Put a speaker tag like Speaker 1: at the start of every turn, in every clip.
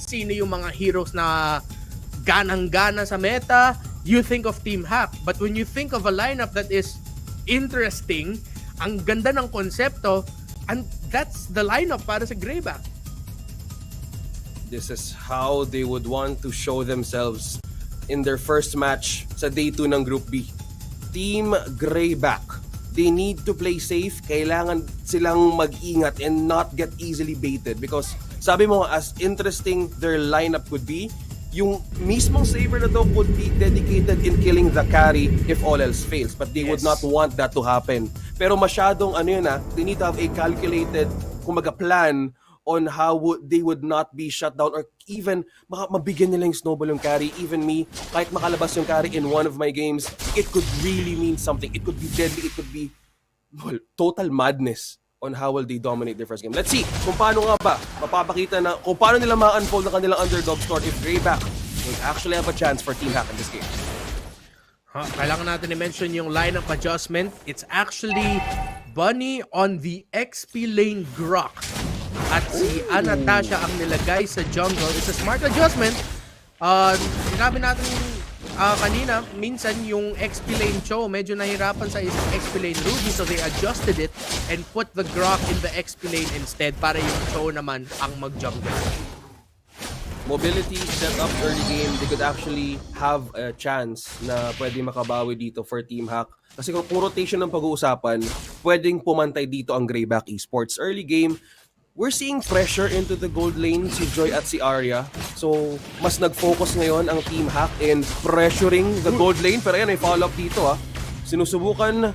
Speaker 1: sino yung mga heroes na ganang-gana sa meta, you think of Team Hack. But when you think of a lineup that is interesting, ang ganda ng konsepto, and that's the lineup para sa Grayback.
Speaker 2: This is how they would want to show themselves in their first match sa Day 2 ng Group B. Team Grayback, they need to play safe. Kailangan silang mag-ingat and not get easily baited because sabi mo, as interesting their lineup could be, yung mismong Saber na daw could be dedicated in killing the carry if all else fails. But they would not want that to happen. Pero masyadong they need to have a calculated, kumaga, plan on how they would not be shut down or even mabigyan nila yung snowball yung carry. Even me, kahit makalabas yung carry in one of my games, it could really mean something. It could be deadly. It could be total madness on how will they dominate their first game. Let's see kung paano nga ba mapapakita na kung paano nila ma-unfold na kanilang underdog story if Grayback will actually have a chance for Team Hack in this game.
Speaker 1: Kailangan natin i-mention yung lineup adjustment. It's actually Bunny on the XP lane Grok. At si Anatasha ang nilagay sa jungle. It's a smart adjustment. Sinabi natin kanina, minsan yung XP lane Cho medyo nahirapan sa isang XP lane Ruby, so they adjusted it and put the Grok in the XP lane instead para yung Cho naman ang mag-jungle.
Speaker 2: Mobility set up early game, they could actually have a chance na pwede makabawi dito for Team Hack. Kasi kung rotation ng pag-uusapan, pwedeng pumantay dito ang Grayback Esports. Early game, we're seeing pressure into the gold lane, si Joy at si Arya. So, mas nag-focus ngayon ang Team Hack in pressuring the gold lane. Pero yan, may follow-up dito Sinusubukan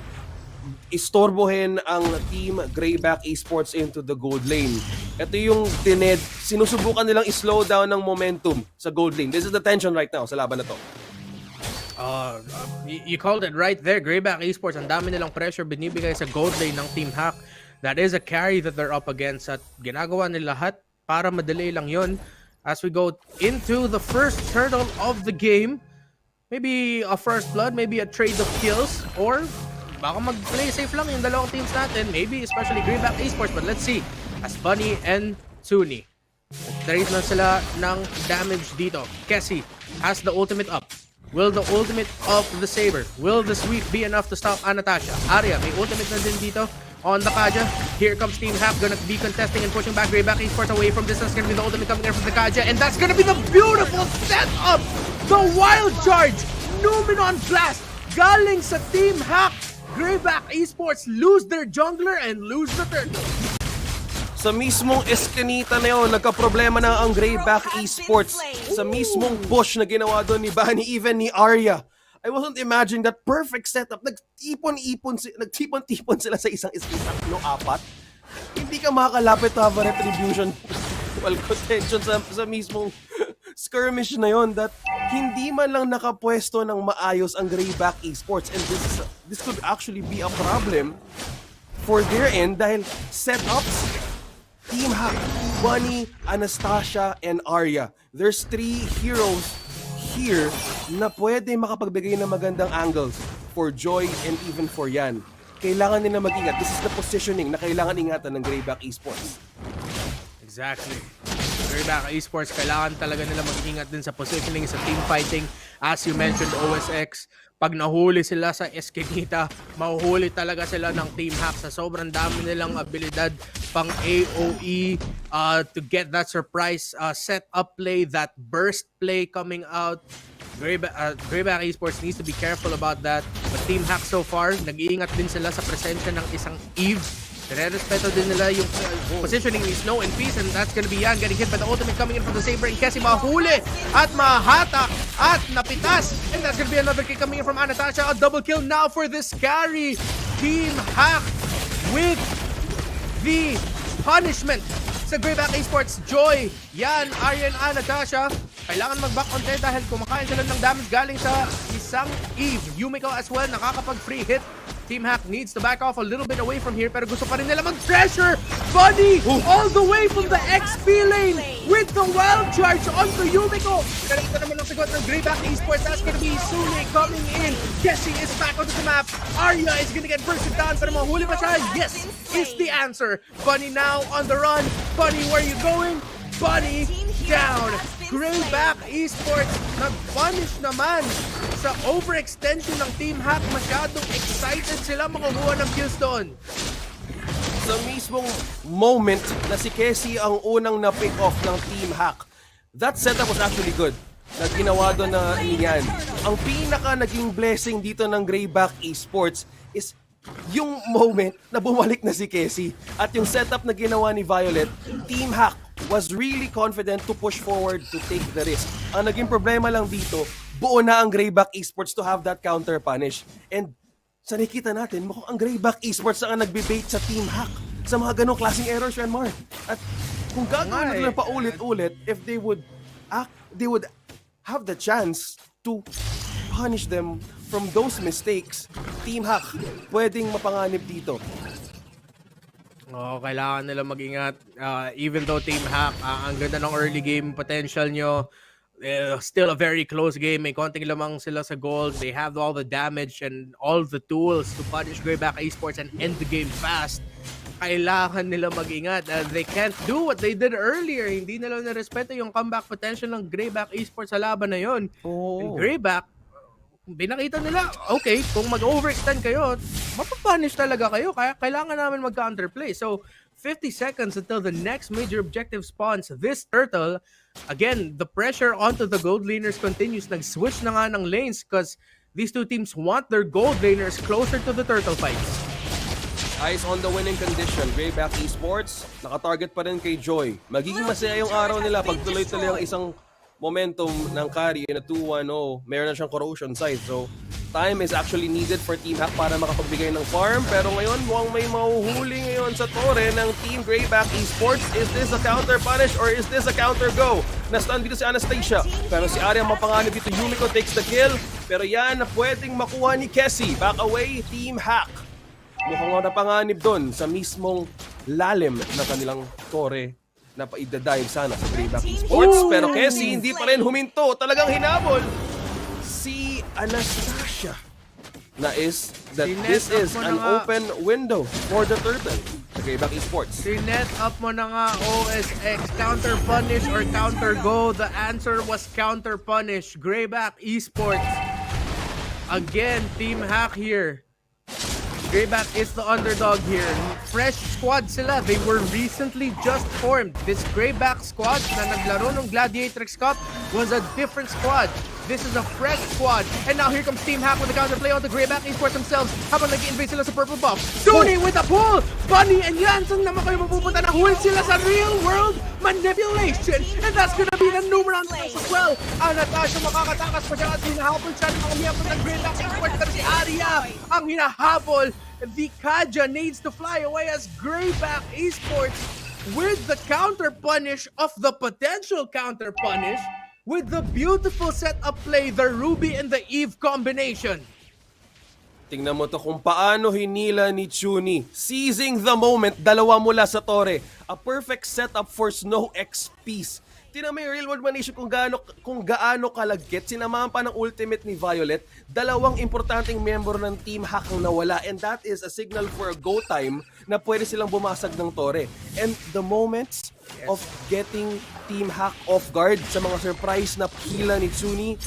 Speaker 2: istorbohin ang Team Grayback Esports into the gold lane. Ito yung sinusubukan nilang i-slow down ng momentum sa gold lane. This is the tension right now sa laban na to.
Speaker 1: You called it right there. Grayback Esports, ang dami nilang pressure binibigay sa gold lane ng Team Hack. That is a carry that they're up against at ginagawa nila lahat para madelay lang yon. As we go into the first turtle of the game, maybe a first blood, maybe a trade of kills, or baka mag-play safe lang yung dalawang teams natin, maybe especially Grayback Esports, but let's see. As Bunny and Suni, trade na sila ng damage dito. Kessie has the ultimate up. Will the ultimate of the Saber, will the sweep be enough to stop Anatasha? Arya, may ultimate na din dito on the Kaja. Here comes Team Hack, gonna be contesting and pushing back Grayback Esports away from distance. Gonna be the ultimate coming in from the Kaja, and that's gonna be the beautiful setup! The wild charge! Numenon Blast! Galing sa Team Hack! Grayback Esports lose their jungler and lose the turtle.
Speaker 2: Sa mismong eskinita na yun, nagka-problema na ang Grayback Esports. Sa mismong push na ginawa doon ni Bunny, even ni Arya. I wasn't imagining that perfect setup. Nagtipon-tipon sila sa isang eskinita. Apat. Hindi ka makakalapit to have a retribution. Well, contention sa mismong skirmish na yon that hindi man lang nakapwesto ng maayos ang Grayback Esports, and this could actually be a problem for their end dahil setups, Team Hack, Bunny, Anastasia, and Arya. There's 3 heroes here na pwede makapagbigay ng magandang angles for Joy and even for Yan. Kailangan nila mag-ingat. This is the positioning na kailangan ingatan ng Grayback Esports.
Speaker 1: Exactly. Grayback Esports, kailangan talaga nila mag-ingat din sa positioning, sa team fighting. As you mentioned, OSX, pag nahuli sila sa eskinita, mahuhuli talaga sila ng Team Hack sa sobrang dami nilang abilidad pang AOE to get that surprise set-up play, that burst play coming out. Grayback Esports needs to be careful about that. But Team Hack so far, nag-iingat din sila sa presensya ng isang Eve. Nire-respeto din nila yung positioning ni Snow and Peace, and that's gonna be Yan getting hit by the ultimate coming in from the Saber, and Kessie mahuli at mahatak at napitas, and that's gonna be another kick coming in from Anatasha. A double kill now for this carry. Team Hack with the punishment sa Grayback Esports. Joy, Yan, Arya, and Anatasha kailangan mag-back on tayo dahil kumakain sila ng damage galing sa isang Eve. Yumiko as well, nakakapag-free hit. Team Hack needs to back off a little bit away from here, pero gusto pa rin nila mag-pressure. Bunny all the way from the XP lane with the wild charge onto Yumiko. Pero ito naman ang sagot ng Grayback Esports. That's gonna be Sune coming in. Kessie is back onto the map. Arya is gonna get bursted down, pero mahuli pa siya. Yes, is the answer. Bunny now on the run. Bunny, where are you going? Bunny down. Grayback Esports nag-punish naman sa overextension ng Team Hack. Masyadong excited sila makakuha ng kills doon.
Speaker 2: Sa mismong moment na si Kessie ang unang na-pick off ng Team Hack, that setup was actually good. Na ginawa doon na iyan. Ang pinaka naging blessing dito ng Grayback Esports is yung moment na bumalik na si Kessie at yung setup na ginawa ni Violet. Team Hack was really confident to push forward to take the risk. Ang naging problema lang dito, buo na ang Grayback Esports to have that counter punish. And sa nakita natin, mukhang ang Grayback Esports ang nagbe-bait sa Team Hack sa mga ganong klaseng errors, Renmar. At kung gagawin nila paulit-ulit, if they would have the chance to punish them from those mistakes, Team Hack pwedeng mapanganib dito.
Speaker 1: Kailangan nila mag-ingat. Even though Team Hack, ang ganda ng early game potential nyo, still a very close game. May konting lamang sila sa gold. They have all the damage and all the tools to punish Grayback Esports and end the game fast. Kailangan nila mag-ingat. They can't do what they did earlier. Hindi nila na-respeto yung comeback potential ng Grayback Esports sa laban na yun. And Grayback, binakita nila, okay, kung mag-overextend kayo, mapapunish talaga kayo. Kaya kailangan namin mag-counterplay. So, 50 seconds until the next major objective spawns. This turtle, again, the pressure onto the gold laners continues. Nag-switch na nga ng lanes because these two teams want their gold laners closer to the turtle fights.
Speaker 2: Eyes on the winning condition. Grayback Esports, nakatarget pa rin kay Joy. Magiging masaya yung araw nila pag tuloy-tuloy ang isang momentum ng carry na 2-1-0. Meron na siyang corrosion side. So, time is actually needed for Team Hack para makapagbigay ng farm. Pero ngayon, mukhang may mahuhuli ngayon sa tore ng Team Grayback Esports. Is this a counter punish or is this a counter go? Na-stun dito si Anastasia. Pero si Arya mapanganib dito. Yumiko takes the kill. Pero yan na pwedeng makuha ni Kessie. Back away, Team Hack. Mukhang napanganib doon sa mismong lalim ng kanilang tore na paidadive sana sa Grayback Esports. Pero Kessie hindi pa rin huminto. Talagang hinabol si Anastasia. This is an open window for the turtle sa Grayback Esports.
Speaker 1: Sinet up mo na nga OSX. Counter punish or counter go? The answer was counter punish. Grayback Esports. Again, Team Hack here. Grayback is the underdog here. Fresh squad sila. They were recently just formed. This Grayback squad na naglaro ng Gladiatrix Cup was a different squad. This is a fresh squad. And now here comes Team Hack with the counterplay on the Grayback Esports themselves. Habang nag-invade sila sa purple buff. Sony with the pull! Bunny and Jansen naman kayo mapupunta. Nahuli sila sa real world manipulation. And that's gonna be the numeron as well. Natasha makakatakas pa siya at hinahabol siya ng mga miyembro ng Grayback Esports. Pero si Arya ang hinahabol. The Kaja needs to fly away as Grayback Esports with the counter punish of the potential counter punish. With the beautiful setup play, the Ruby and the Eve combination.
Speaker 2: Tingnan mo to kung paano hinila ni Chuni. Seizing the moment, dalawa mula sa tore. A perfect setup for Snow XPs. Tingnan mo yung real world manation kung gaano kalagkit. Sinamahan pa ng ultimate ni Violet. Dalawang importanteng member ng Team Hack ang nawala. And that is a signal for a go time na pwede silang bumasag ng tore. And the moments of getting Team Hack off guard sa mga surprise na hila ni Tsuni,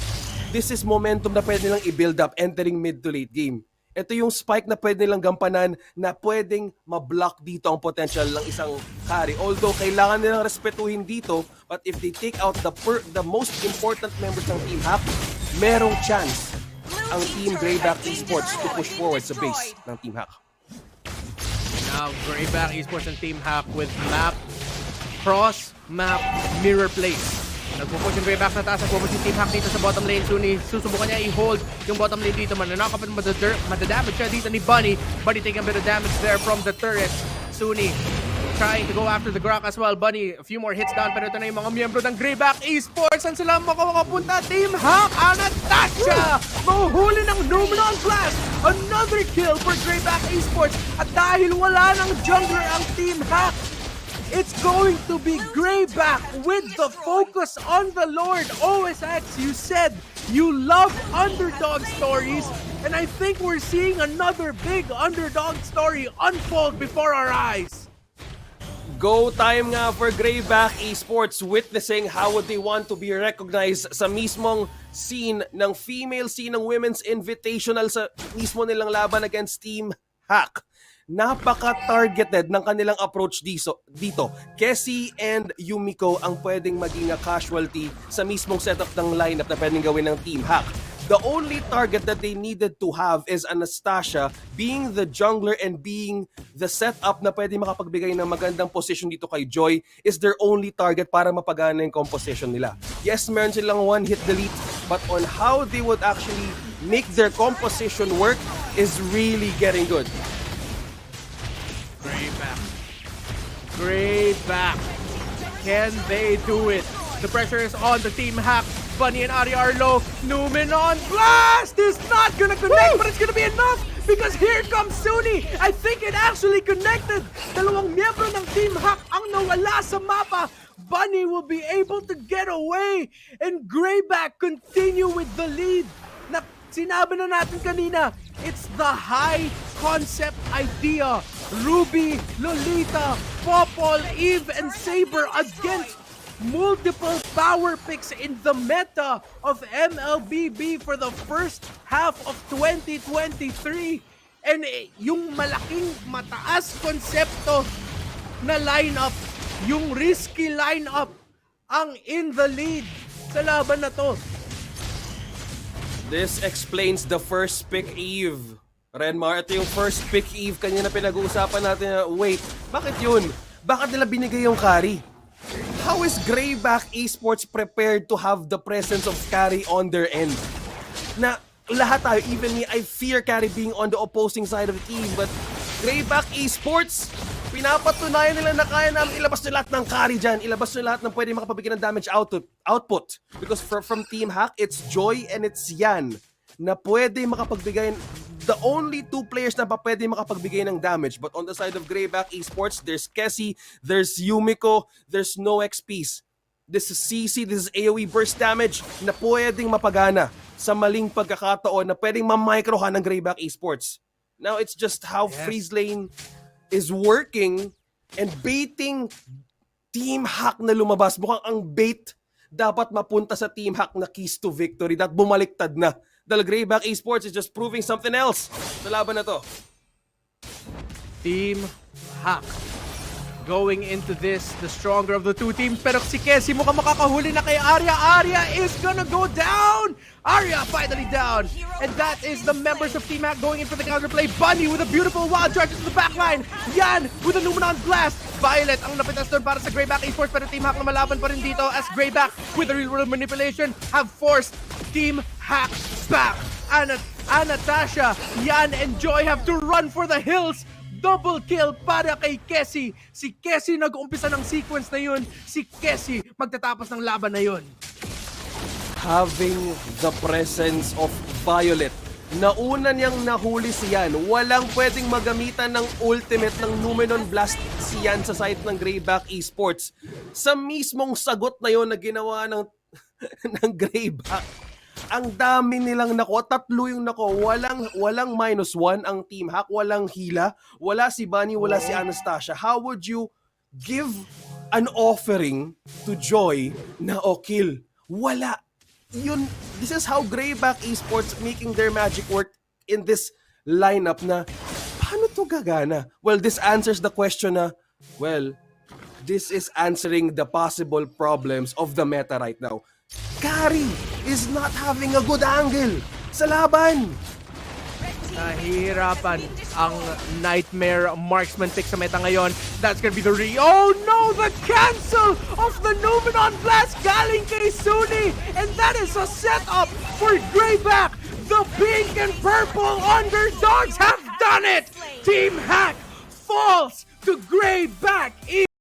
Speaker 2: this is momentum na pwede nilang i-build up entering mid to late game. Ito yung spike na pwede nilang gampanan na pwedeng ma-block dito ang potential ng isang carry. Although kailangan nilang respetuhin dito, but if they take out the most important members ng Team Hack, merong chance ang Team Grayback Esports to push forward sa base ng Team Hack.
Speaker 1: Now, Grayback Esports and Team Hack with map, cross, map, mirror plays. Nagpupush yung Grayback na taas. Nagpupush yung Team Hack dito sa bottom lane. Suni, susubukan niya i-hold yung bottom lane dito. Mananakapan madadamage siya dito ni Bunny. Bunny taking a bit of damage there from the turret. Suni trying to go after the Grok as well. Bunny, a few more hits down. Pero ito na yung mga miyembro ng Grayback Esports. Saan sila makakapunta? Team Hack, Anastasia! Mahuhuli ng Numeron Blast! Another kill for Grayback Esports. At dahil wala ng jungler ang Team Hack, it's going to be Grayback with the focus on the Lord. OSX, you said you love underdog stories, and I think we're seeing another big underdog story unfold before our eyes.
Speaker 2: Go time nga for Grayback Esports, witnessing how would they want to be recognized sa mismong scene ng female scene ng Women's Invitational sa mismo nilang laban against Team Hack. Napaka-targeted ng kanilang approach dito. Kessie and Yumiko ang pwedeng maging casualty sa mismong setup ng lineup na pwedeng gawin ng Team Hack. The only target that they needed to have is Anastasia being the jungler and being the setup na pwede makapagbigay ng magandang position dito kay Joy is their only target para mapagana yung composition nila. Yes, meron silang one-hit delete, but on how they would actually make their composition work is really getting good.
Speaker 1: Grayback. Can they do it? The pressure is on the Team Hack. Bunny and Ari are low. Numen on blast is not gonna connect, but it's gonna be enough because here comes Suni. I think it actually connected. Dalawang miyembro ng Team Hack ang nawala sa mapa. Bunny will be able to get away and Grayback continue with the lead. Na sinabi na natin kanina, it's the high concept idea. Ruby, Lolita, Popol, Eve, and Saber against multiple power picks in the meta of Mlbb for the first half of 2023. And yung malaking mataas konsepto na lineup, yung risky lineup, ang in the lead sa laban na to.
Speaker 2: This explains the first pick Eve. Renmar, ito yung first pick Eve. Kanina pinag-uusapan natin na, wait, bakit yun? Bakit nila binigay yung carry? How is Grayback Esports prepared to have the presence of carry on their end? Na lahat tayo, even me, I fear carry being on the opposing side of the team. But Grayback Esports, pinapatunayan nila na kaya namin ilabas nyo lahat ng carry dyan. Ilabas nyo lahat ng pwede makapabigay ng damage output. Because from Team Hack, it's Joy and it's Yan na pwede makapagbigay. The only two players na pa pwede makapagbigay ng damage. But on the side of Grayback Esports, there's Kessie, there's Yumiko, there's no XPs. This is CC, this is AoE burst damage na pwedeng mapagana sa maling pagkakataon na pwedeng ma-microhan ng Grayback Esports. Now it's just how Freeze Lane is working and baiting Team Hack na lumabas. Mukhang ang bait dapat mapunta sa Team Hack na keys to victory. That bumaliktad na. Dahil Grayback Esports is just proving something else sa laban na to.
Speaker 1: Team Hack going into this, the stronger of the two teams. Pero si Kessie mukhang makakahuli na kay Arya. Arya is gonna go down! Arya finally down! And that is the members of Team Hack going in for the counterplay. Bunny with a beautiful wild charge to the backline. Yan with a Numenon blast. Violet ang napitas doon para sa Grayback Esports, pero Team Hack na malaban pa rin dito as Grayback with the real world manipulation have forced Team Hack back. Anastasia, Yan, and Joy have to run for the hills. Double kill para kay Kessie. Si Kessie nag-umpisa ng sequence na yun. Si Kessie magtatapos ng laban na yun.
Speaker 2: Having the presence of Violet. Nauna niyang nahuli si Yan. Walang pwedeng magamitan ng ultimate ng Numenon Blast si Yan sa side ng Grayback Esports. Sa mismong sagot na yon na ginawa ng, ng Grayback. Ang dami nilang nako, tatlo yung nako, walang -1 ang Team Hack, walang hila, wala si Bunny, wala si Anastasia. How would you give an offering to Joy na kill? Wala. Yun, this is how Grayback Esports making their magic work in this lineup na paano to gagana? Well, this answers the question na, well, this is answering the possible problems of the meta right now. Carry is not having a good angle sa laban.
Speaker 1: Nahihirapan ang Nightmare Marksman pick sa meta ngayon. That's gonna be the oh no! The cancel of the Numenon Blast galing kay Suni! And that is a setup for Grayback! The pink and purple underdogs have done it! Team Hack falls to Grayback